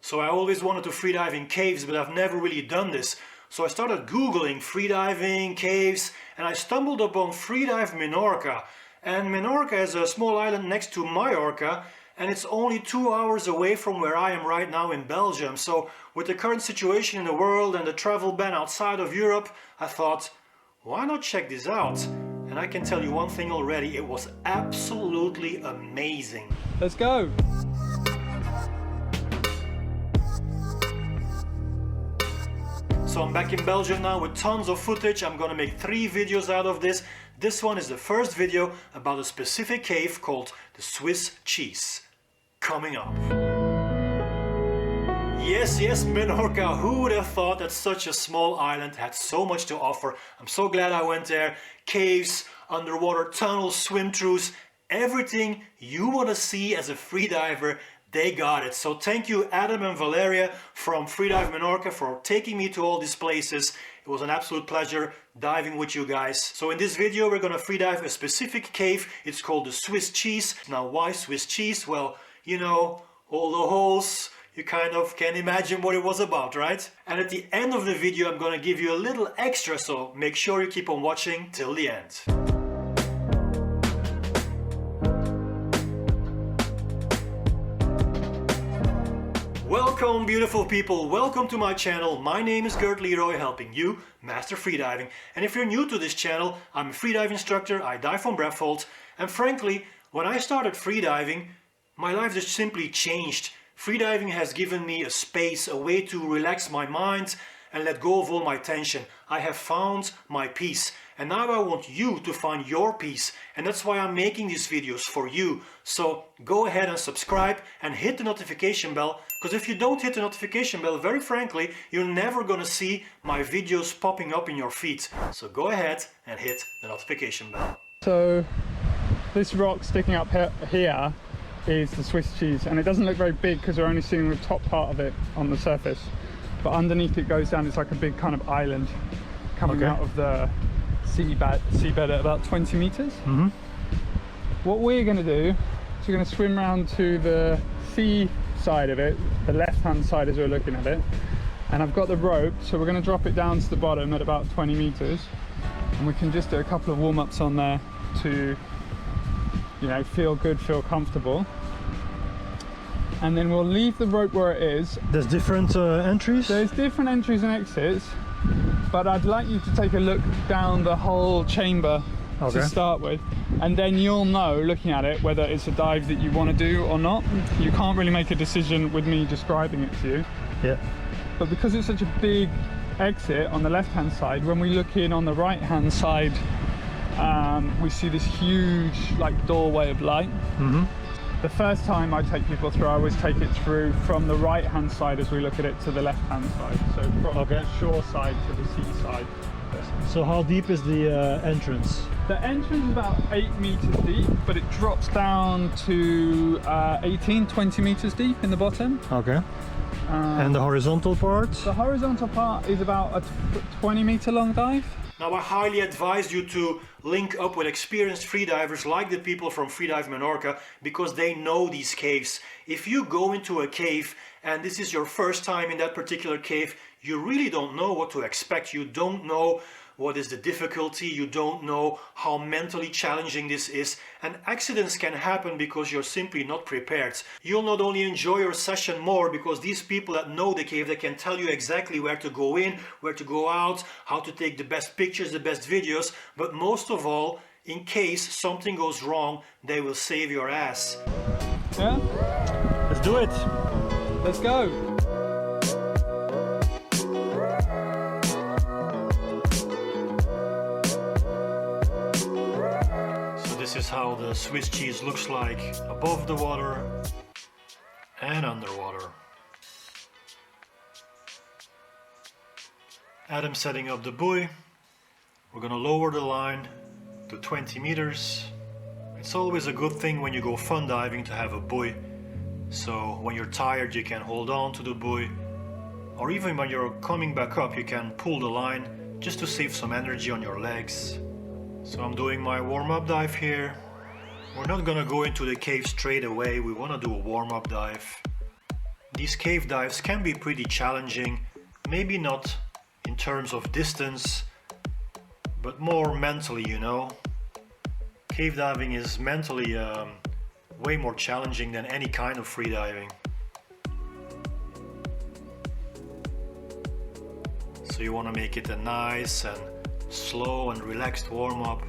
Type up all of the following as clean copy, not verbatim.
So I always wanted to freedive in caves, but I've never really done this. So I started Googling freediving, caves, and I stumbled upon Freedive Menorca. And Menorca is a small island next to Mallorca, and it's only 2 hours away from where I am right now in Belgium. So with the current situation in the world and the travel ban outside of Europe, I thought, why not check this out? And I can tell you one thing already, it was absolutely amazing. Let's go! So I'm back in Belgium now with tons of footage. I'm gonna make 3 videos out of this. This one is the first video about a specific cave called the Swiss cheese. Coming up. Yes, Menorca. Who would have thought that such a small island had so much to offer? I'm so glad I went there. Caves, underwater tunnels, swim-throughs, everything you want to see as a freediver, they got it. So thank you Adam and Valeria from Freedive Menorca for taking me to all these places. It was an absolute pleasure diving with you guys. So in this video we're gonna freedive a specific cave. It's called the Swiss cheese. Now why Swiss cheese? Well, you know, all the holes. You kind of can imagine what it was about, right? And at the end of the video I'm gonna give you a little extra, so make sure you keep on watching till the end. Welcome beautiful people, welcome to my channel. My name is Gert Leroy, helping you master freediving. And if you're new to this channel, I'm a freedive instructor, I dive from breath-hold, and frankly, when I started freediving, my life just simply changed. Freediving has given me a space, a way to relax my mind and let go of all my tension. I have found my peace, and now I want you to find your peace, and that's why I'm making these videos for you. So go ahead and subscribe and hit the notification bell, because if you don't hit the notification bell, very frankly, you're never gonna see my videos popping up in your feed. So go ahead and hit the notification bell. So this rock sticking up here is the Swiss cheese, and it doesn't look very big because we're only seeing the top part of it on the surface, but underneath it goes down. It's like a big kind of island coming out of the seabed at about 20 meters. What we're going to do is we're going to swim around to the sea side of it, the left hand side as we're looking at it, and I've got the rope, so we're going to drop it down to the bottom at about 20 meters, and we can just do a couple of warm-ups on there to, you know, feel good, feel comfortable, and then we'll leave the rope where it is. There's different entries? There's different entries and exits, but I'd like you to take a look down the whole chamber to start with, and then you'll know, looking at it, whether it's a dive that you want to do or not. You can't really make a decision with me describing it to you. Yeah. But because it's such a big exit on the left hand side, when we look in on the right hand side, we see this huge like doorway of light. The first time I take people through, I always take it through from the right hand side as we look at it to the left hand side, so from the shore side to the sea side. So how deep is the entrance? The entrance is about 8 meters deep, but it drops down to 20 meters deep in the bottom. Okay. And the horizontal part? The horizontal part is about a 20 meter long dive. Now I highly advise you to link up with experienced freedivers like the people from Freedive Menorca, because they know these caves. If you go into a cave and this is your first time in that particular cave, you really don't know what to expect. You don't know what is the difficulty, you don't know how mentally challenging this is, and accidents can happen because you're simply not prepared. You'll not only enjoy your session more because these people that know the cave, they can tell you exactly where to go in, where to go out, how to take the best pictures, the best videos, but most of all, in case something goes wrong, they will save your ass. Yeah? Let's do it! Let's go! This is how the Swiss cheese looks like above the water and underwater. Adam setting up the buoy. We're gonna lower the line to 20 meters. It's always a good thing when you go fun diving to have a buoy. So when you're tired you can hold on to the buoy, or even when you're coming back up you can pull the line just to save some energy on your legs. So I'm doing my warm-up dive here. We're not gonna go into the cave straight away, we wanna do a warm-up dive. These cave dives can be pretty challenging, maybe not in terms of distance, but more mentally, you know. Cave diving is mentally way more challenging than any kind of freediving. So you want to make it a nice and slow and relaxed warm-up.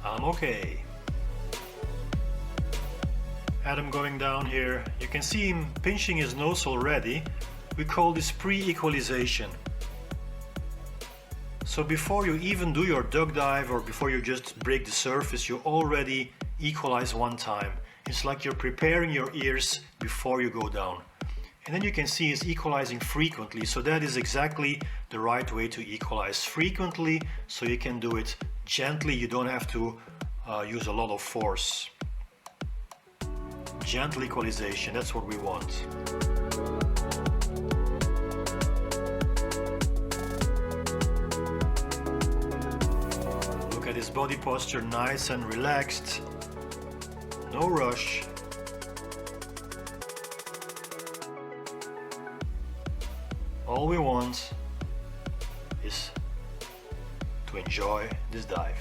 I'm okay. Adam going down here, you can see him pinching his nose already. We call this pre-equalization. So before you even do your duck dive or before you just break the surface, you already equalize one time. It's like you're preparing your ears before you go down. And then you can see it's equalizing frequently, so that is exactly the right way to equalize. Frequently, so you can do it gently, you don't have to use a lot of force. Gentle equalization, that's what we want. Look at his body posture, nice and relaxed. No rush. All we want is to enjoy this dive.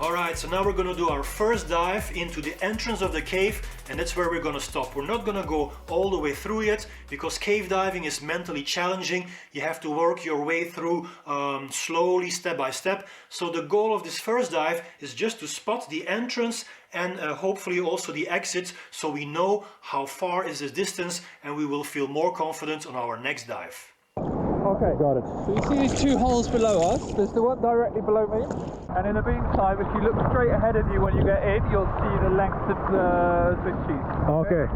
Alright, so now we're going to do our first dive into the entrance of the cave, and that's where we're going to stop. We're not going to go all the way through yet, because cave diving is mentally challenging. You have to work your way through slowly, step by step. So the goal of this first dive is just to spot the entrance and hopefully also the exit, so we know how far is the distance and we will feel more confident on our next dive. Okay, got it. So you see these two holes below us? There's the one directly below me, and in the meantime, if you look straight ahead of you when you get in, you'll see the length of the switch sheet. Okay.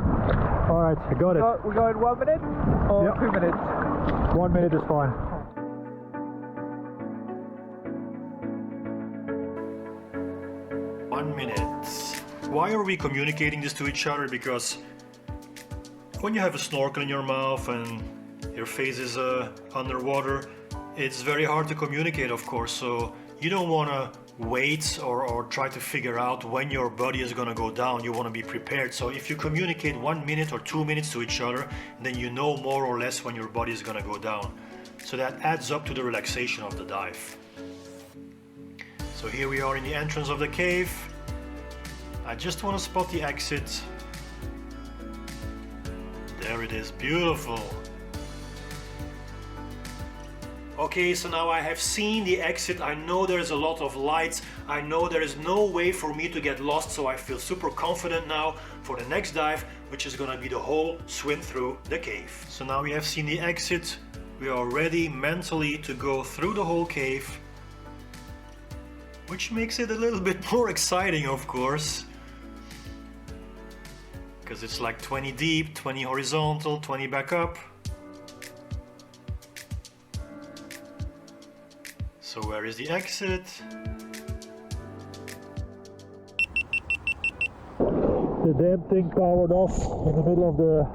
Alright, I got it. We're going 1 minute or Yep. 2 minutes? 1 minute is fine. Why are we communicating this to each other? Because when you have a snorkel in your mouth and your face is underwater, it's very hard to communicate, of course. So you don't want to wait or try to figure out when your body is going to go down. You want to be prepared. So if you communicate 1 minute or 2 minutes to each other, then you know more or less when your body is going to go down. So that adds up to the relaxation of the dive. So here we are in the entrance of the cave. I just want to spot the exit. There it is, beautiful. Okay, so now I have seen the exit. I know there's a lot of lights. I know there is no way for me to get lost, so I feel super confident now for the next dive, which is gonna be the whole swim through the cave. So now we have seen the exit. We are ready mentally to go through the whole cave, which makes it a little bit more exciting, of course, because it's like 20 deep, 20 horizontal, 20 back up. So where is the exit? The damn thing powered off in the middle of the...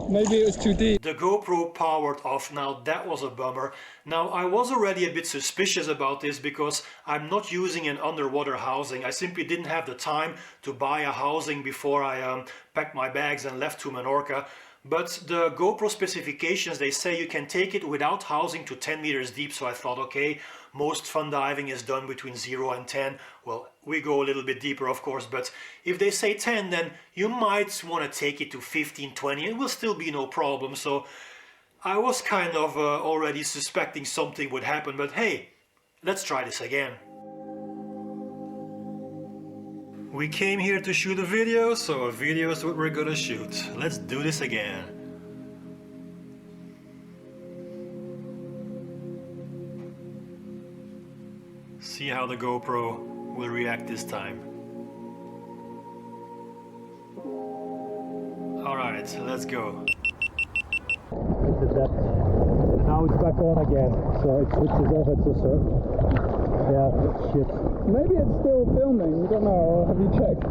Maybe it was too deep. The GoPro powered off. Now that was a bummer. Now I was already a bit suspicious about this because I'm not using an underwater housing. I simply didn't have the time to buy a housing before I packed my bags and left to Menorca. But the GoPro specifications, they say you can take it without housing to 10 meters deep. So I thought, okay, most fun diving is done between 0 and 10. Well, we go a little bit deeper, of course, but if they say 10, then you might want to take it to 15, 20. It will still be no problem. So I was kind of already suspecting something would happen, but hey, let's try this again. We came here to shoot a video, so a video is what we're gonna shoot. Let's do this again. See how the GoPro will react this time. Alright, let's go. The depth. And now it's back on again, so it switches off at this yeah, shit. Maybe it's still filming, we don't know, have you checked?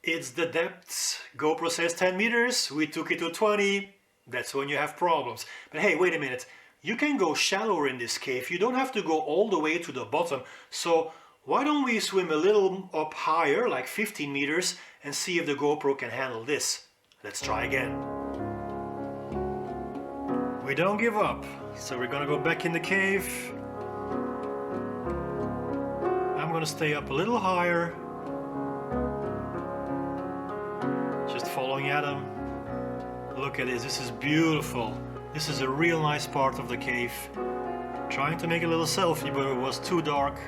It's the depths. GoPro says 10 meters, we took it to 20. That's when you have problems. But hey, wait a minute. You can go shallower in this cave. You don't have to go all the way to the bottom. So why don't we swim a little up higher, like 15 meters, and see if the GoPro can handle this. Let's try again. We don't give up. So we're gonna go back in the cave. I'm gonna stay up a little higher. Just following Adam. Look at this, this is beautiful. This is a real nice part of the cave. Trying to make a little selfie, but it was too dark.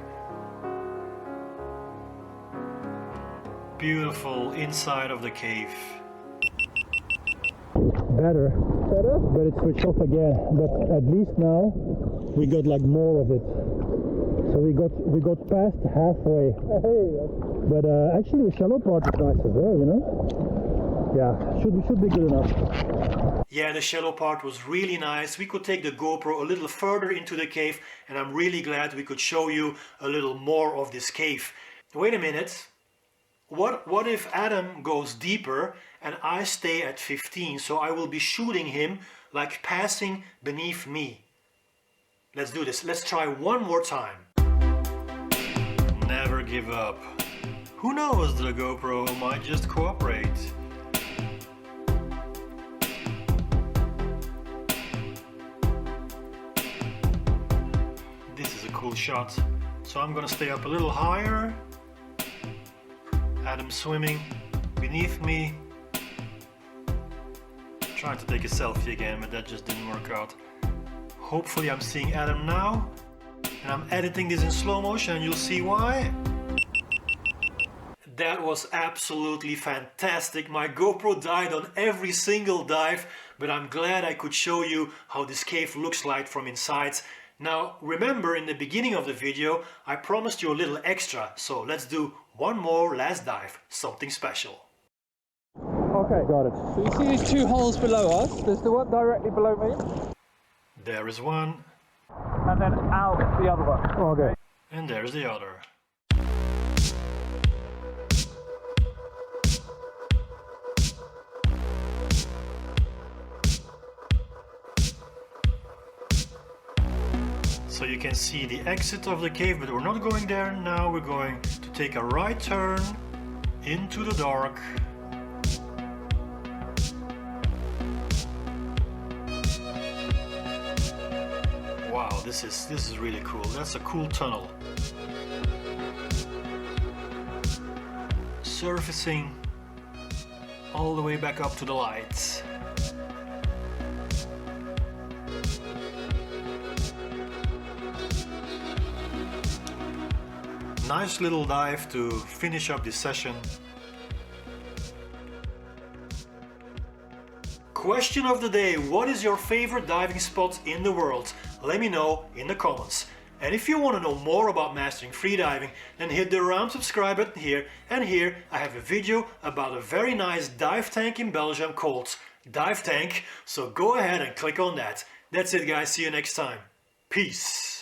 Beautiful inside of the cave. Better, but it switched off again. But at least now we got like more of it. So we got past halfway. But actually the shallow part is nice as well, you know. Yeah, should be good enough. Yeah, the shallow part was really nice. We could take the GoPro a little further into the cave, and I'm really glad we could show you a little more of this cave. Wait a minute. What if Adam goes deeper and I stay at 15, so I will be shooting him like passing beneath me? Let's do this. Let's try one more time. Never give up. Who knows, the GoPro might just cooperate. This is a cool shot. So I'm gonna stay up a little higher. Adam swimming beneath me. Trying to take a selfie again, but that just didn't work out. Hopefully I'm seeing Adam now. And I'm editing this in slow motion and you'll see why. That was absolutely fantastic. My GoPro died on every single dive, but I'm glad I could show you how this cave looks like from inside. Now, remember in the beginning of the video, I promised you a little extra, so let's do one more last dive, something special. Okay, got it. So you see these two holes below us? There's the one directly below me, There is one, and then out the other one. Okay. and there's the other. So you can see the exit of the cave, but we're not going there now. We're going to take a right turn into the dark. Wow, this is really cool. That's a cool tunnel. Surfacing all the way back up to the lights. Nice little dive to finish up this session. Question of the day: what is your favorite diving spot in the world? Let me know in the comments. And if you want to know more about mastering freediving, then hit the round subscribe button here, and here I have a video about a very nice dive tank in Belgium called Dive Tank, so go ahead and click on that. That's it guys, see you next time. Peace.